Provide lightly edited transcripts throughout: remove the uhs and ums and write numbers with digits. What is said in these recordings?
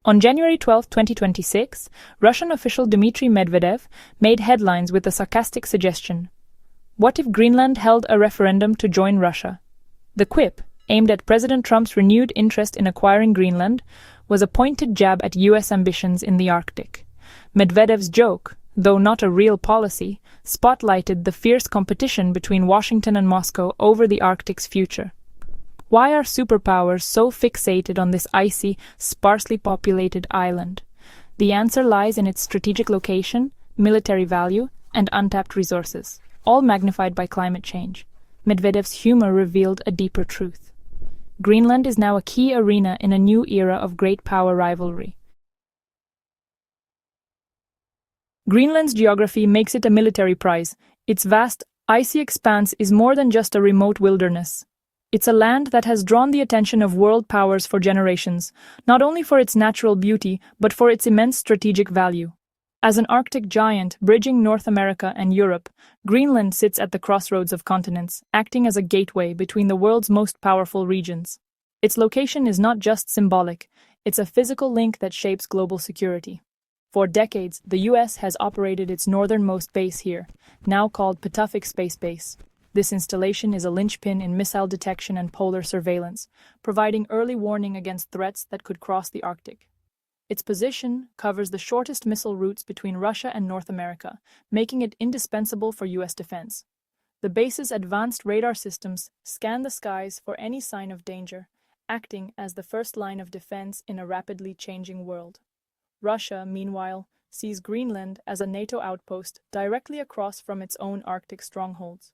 On January 12, 2026, Russian official Dmitry Medvedev made headlines with a sarcastic suggestion. What if Greenland held a referendum to join Russia? The quip, aimed at President Trump's renewed interest in acquiring Greenland, was a pointed jab at U.S. ambitions in the Arctic. Medvedev's joke, though not a real policy, spotlighted the fierce competition between Washington and Moscow over the Arctic's future. Why are superpowers so fixated on this icy, sparsely populated island? The answer lies in its strategic location, military value, and untapped resources, all magnified by climate change. Medvedev's humor revealed a deeper truth. Greenland is now a key arena in a new era of great power rivalry. Greenland's geography makes it a military prize. Its vast, icy expanse is more than just a remote wilderness. It's a land that has drawn the attention of world powers for generations, not only for its natural beauty, but for its immense strategic value. As an Arctic giant bridging North America and Europe, Greenland sits at the crossroads of continents, acting as a gateway between the world's most powerful regions. Its location is not just symbolic, it's a physical link that shapes global security. For decades, the U.S. has operated its northernmost base here, now called Pituffik Space Base. This installation is a linchpin in missile detection and polar surveillance, providing early warning against threats that could cross the Arctic. Its position covers the shortest missile routes between Russia and North America, making it indispensable for U.S. defense. The base's advanced radar systems scan the skies for any sign of danger, acting as the first line of defense in a rapidly changing world. Russia, meanwhile, sees Greenland as a NATO outpost directly across from its own Arctic strongholds.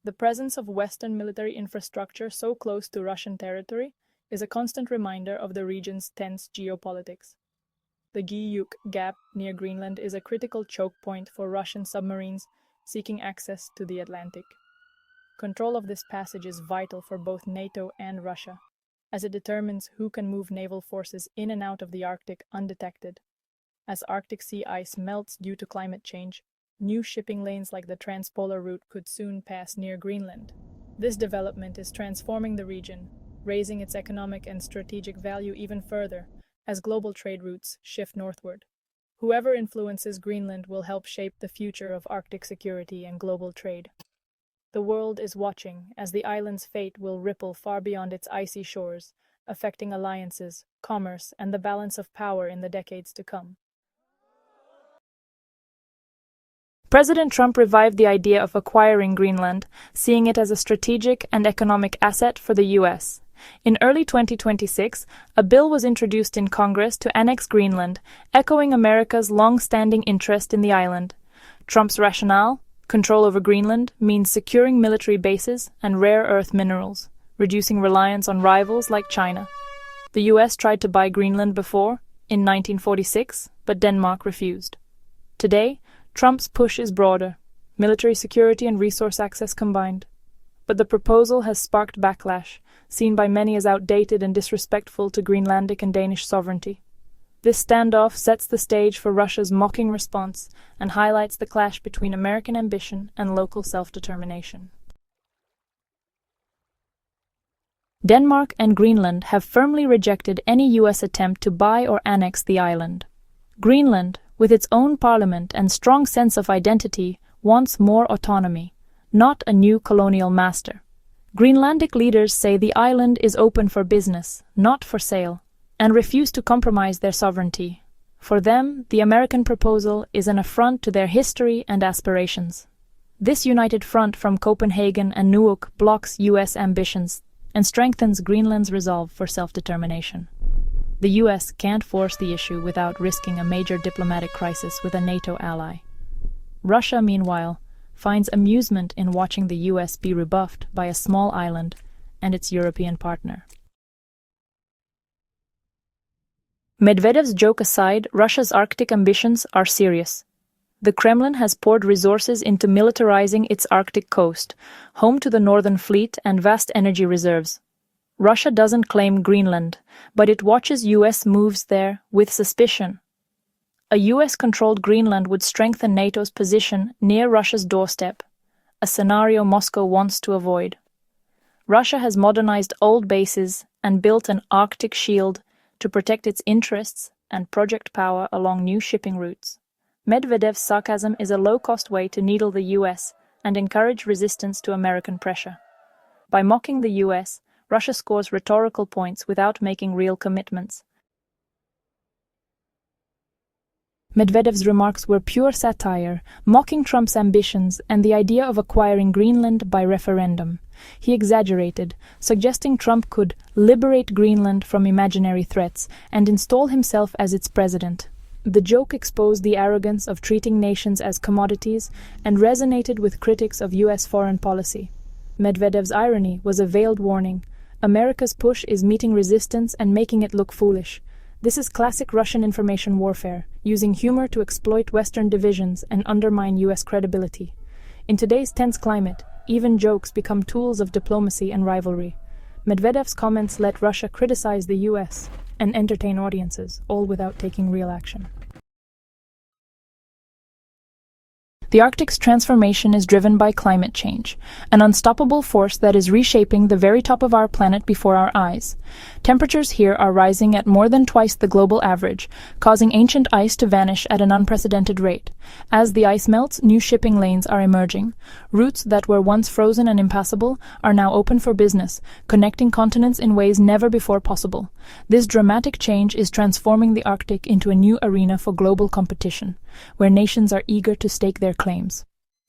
The presence of Western military infrastructure so close to Russian territory is a constant reminder of the region's tense geopolitics. The Guyuk Gap near Greenland is a critical choke point for Russian submarines seeking access to the Atlantic. Control of this passage is vital for both NATO and Russia, as it determines who can move naval forces in and out of the Arctic undetected. As Arctic sea ice melts due to climate change, new shipping lanes like the Transpolar route could soon pass near Greenland. This development is transforming the region, raising its economic and strategic value even further as global trade routes shift northward. Whoever influences Greenland will help shape the future of Arctic security and global trade. The world is watching as the island's fate will ripple far beyond its icy shores, affecting alliances, commerce, and the balance of power in the decades to come. President Trump revived the idea of acquiring Greenland, seeing it as a strategic and economic asset for the U.S. In early 2026, a bill was introduced in Congress to annex Greenland, echoing America's long-standing interest in the island. Trump's rationale? Control over Greenland means securing military bases and rare earth minerals, reducing reliance on rivals like China. The U.S. tried to buy Greenland before, in 1946, but Denmark refused. Today, Trump's push is broader, military security and resource access combined. But the proposal has sparked backlash, seen by many as outdated and disrespectful to Greenlandic and Danish sovereignty. This standoff sets the stage for Russia's mocking response and highlights the clash between American ambition and local self-determination. Denmark and Greenland have firmly rejected any U.S. attempt to buy or annex the island. Greenland, with its own parliament and strong sense of identity, wants more autonomy, not a new colonial master. Greenlandic leaders say the island is open for business, not for sale, and refuse to compromise their sovereignty. For them, the American proposal is an affront to their history and aspirations. This united front from Copenhagen and Nuuk blocks U.S. ambitions and strengthens Greenland's resolve for self-determination. The U.S. can't force the issue without risking a major diplomatic crisis with a NATO ally. Russia, meanwhile, finds amusement in watching the U.S. be rebuffed by a small island and its European partner. Medvedev's joke aside, Russia's Arctic ambitions are serious. The Kremlin has poured resources into militarizing its Arctic coast, home to the Northern Fleet and vast energy reserves. Russia doesn't claim Greenland, but it watches U.S. moves there with suspicion. A U.S.-controlled Greenland would strengthen NATO's position near Russia's doorstep, a scenario Moscow wants to avoid. Russia has modernized old bases and built an Arctic shield to protect its interests and project power along new shipping routes. Medvedev's sarcasm is a low-cost way to needle the US and encourage resistance to American pressure. By mocking the US, Russia scores rhetorical points without making real commitments. Medvedev's remarks were pure satire, mocking Trump's ambitions and the idea of acquiring Greenland by referendum. He exaggerated, suggesting Trump could liberate Greenland from imaginary threats and install himself as its president. The joke exposed the arrogance of treating nations as commodities and resonated with critics of US foreign policy. Medvedev's irony was a veiled warning. America's push is meeting resistance and making it look foolish. This is classic Russian information warfare, using humor to exploit Western divisions and undermine US credibility. In today's tense climate, even jokes become tools of diplomacy and rivalry. Medvedev's comments let Russia criticize the US and entertain audiences, all without taking real action. The Arctic's transformation is driven by climate change, an unstoppable force that is reshaping the very top of our planet before our eyes. Temperatures here are rising at more than twice the global average, causing ancient ice to vanish at an unprecedented rate. As the ice melts, new shipping lanes are emerging. Routes that were once frozen and impassable are now open for business, connecting continents in ways never before possible. This dramatic change is transforming the Arctic into a new arena for global competition, where nations are eager to stake their claims.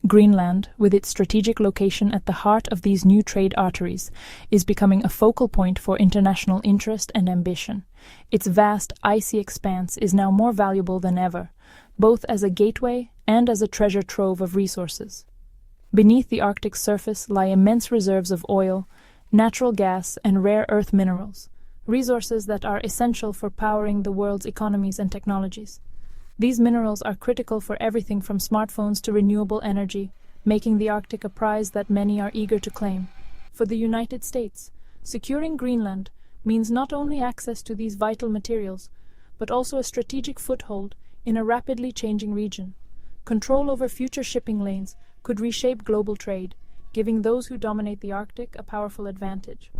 Greenland, with its strategic location at the heart of these new trade arteries, is becoming a focal point for international interest and ambition. Its vast, icy expanse is now more valuable than ever, both as a gateway and as a treasure trove of resources. Beneath the Arctic's surface lie immense reserves of oil, natural gas, and rare earth minerals, resources that are essential for powering the world's economies and technologies. These minerals are critical for everything from smartphones to renewable energy, making the Arctic a prize that many are eager to claim. For the United States, securing Greenland means not only access to these vital materials, but also a strategic foothold in a rapidly changing region. Control over future shipping lanes could reshape global trade, giving those who dominate the Arctic a powerful advantage.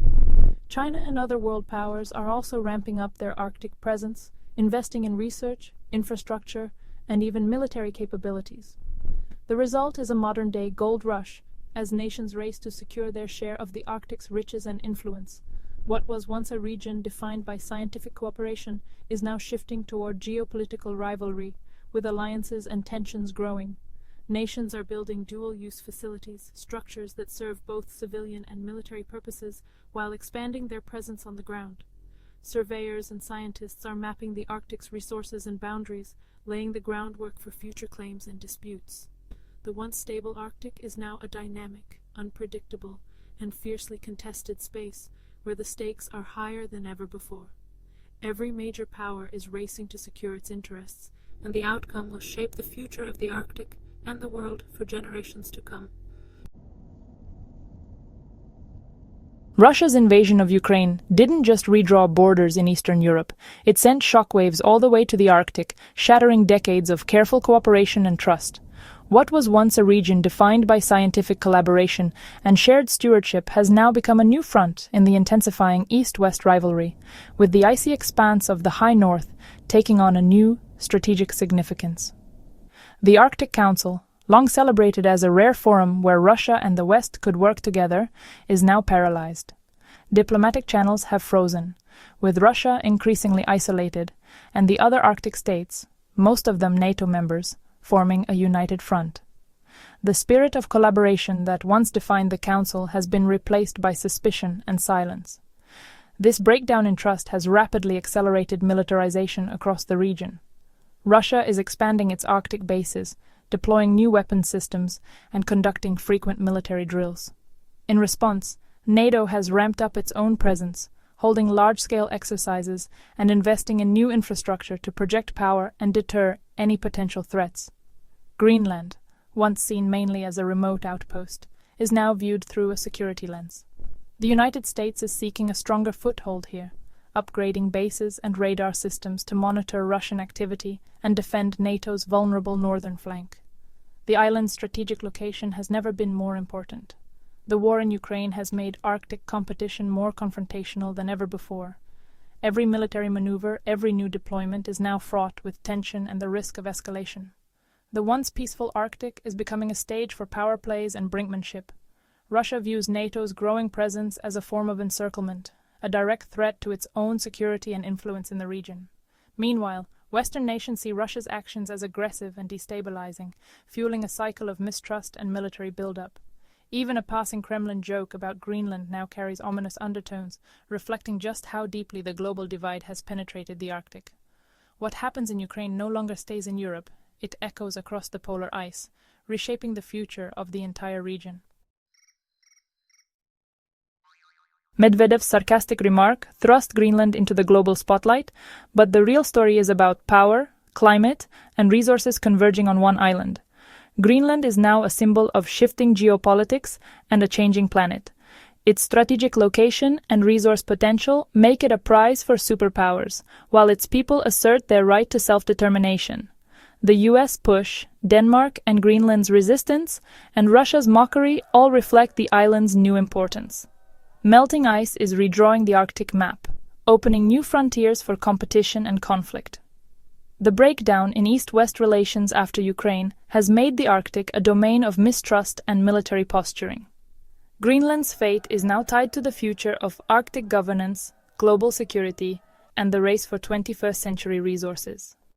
China and other world powers are also ramping up their Arctic presence, investing in research, infrastructure, and even military capabilities. The result is a modern-day gold rush, as nations race to secure their share of the Arctic's riches and influence. What was once a region defined by scientific cooperation is now shifting toward geopolitical rivalry, with alliances and tensions growing. Nations are building dual-use facilities, structures that serve both civilian and military purposes, while expanding their presence on the ground. Surveyors and scientists are mapping the Arctic's resources and boundaries, laying the groundwork for future claims and disputes. The once stable Arctic is now a dynamic, unpredictable, and fiercely contested space where the stakes are higher than ever before. Every major power is racing to secure its interests, and the outcome will shape the future of the Arctic and the world for generations to come. Russia's invasion of Ukraine didn't just redraw borders in Eastern Europe, it sent shockwaves all the way to the Arctic, shattering decades of careful cooperation and trust. What was once a region defined by scientific collaboration and shared stewardship has now become a new front in the intensifying East-West rivalry, with the icy expanse of the High North taking on a new strategic significance. The Arctic Council, long celebrated as a rare forum where Russia and the West could work together, is now paralyzed. Diplomatic channels have frozen, with Russia increasingly isolated, and the other Arctic states, most of them NATO members, forming a united front. The spirit of collaboration that once defined the Council has been replaced by suspicion and silence. This breakdown in trust has rapidly accelerated militarization across the region. Russia is expanding its Arctic bases, deploying new weapons systems, and conducting frequent military drills. In response, NATO has ramped up its own presence, holding large-scale exercises and investing in new infrastructure to project power and deter any potential threats. Greenland, once seen mainly as a remote outpost, is now viewed through a security lens. The United States is seeking a stronger foothold here, upgrading bases and radar systems to monitor Russian activity and defend NATO's vulnerable northern flank. The island's strategic location has never been more important. The war in Ukraine has made Arctic competition more confrontational than ever before, Every military maneuver, every new deployment is now fraught with tension and the risk of escalation. The once peaceful Arctic is becoming a stage for power plays and brinkmanship. Russia views NATO's growing presence as a form of encirclement, a direct threat to its own security and influence in the region. Meanwhile, Western nations see Russia's actions as aggressive and destabilizing, fueling a cycle of mistrust and military buildup. Even a passing Kremlin joke about Greenland now carries ominous undertones, reflecting just how deeply the global divide has penetrated the Arctic. What happens in Ukraine no longer stays in Europe, it echoes across the polar ice, reshaping the future of the entire region. Medvedev's sarcastic remark thrust Greenland into the global spotlight, but the real story is about power, climate, and resources converging on one island. Greenland is now a symbol of shifting geopolitics and a changing planet. Its strategic location and resource potential make it a prize for superpowers, while its people assert their right to self-determination. The US push, Denmark and Greenland's resistance, and Russia's mockery all reflect the island's new importance. Melting ice is redrawing the Arctic map, opening new frontiers for competition and conflict. The breakdown in East-West relations after Ukraine has made the Arctic a domain of mistrust and military posturing. Greenland's fate is now tied to the future of Arctic governance, global security, and the race for 21st-century resources.